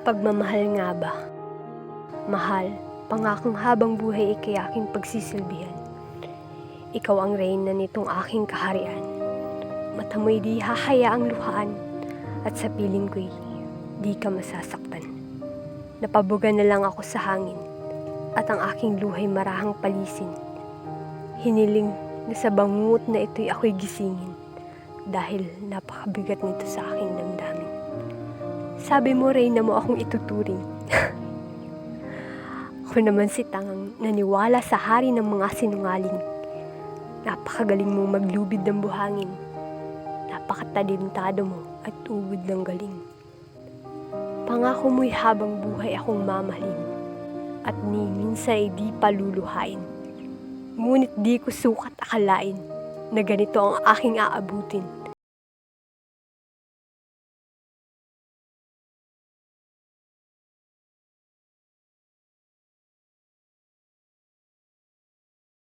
Pagmamahal nga ba? Mahal, pangakong habang buhay ay kay aking pagsisilbihan. Ikaw ang reyna nitong aking kaharian. Mata mo'y di hahayaang luhaan, at sa piling ko'y di ka masasaktan. Napabugan na lang ako sa hangin, at ang aking luhay marahang palisin. Hiniling na sa bangungot na ito'y ako'y gisingin, dahil napakabigat nito sa aking damdamin. Sabi mo, reyna mo akong ituturing. Ako naman si tangang naniwala sa hari ng mga sinungaling. Napakagaling mong maglubid ng buhangin. Napakatalintado mo at ugod ng galing. Pangako mo'y habang buhay akong mamahalin, at ni minsan ay di paluluhain. Ngunit di ko sukat akalain na ganito ang aking aabutin.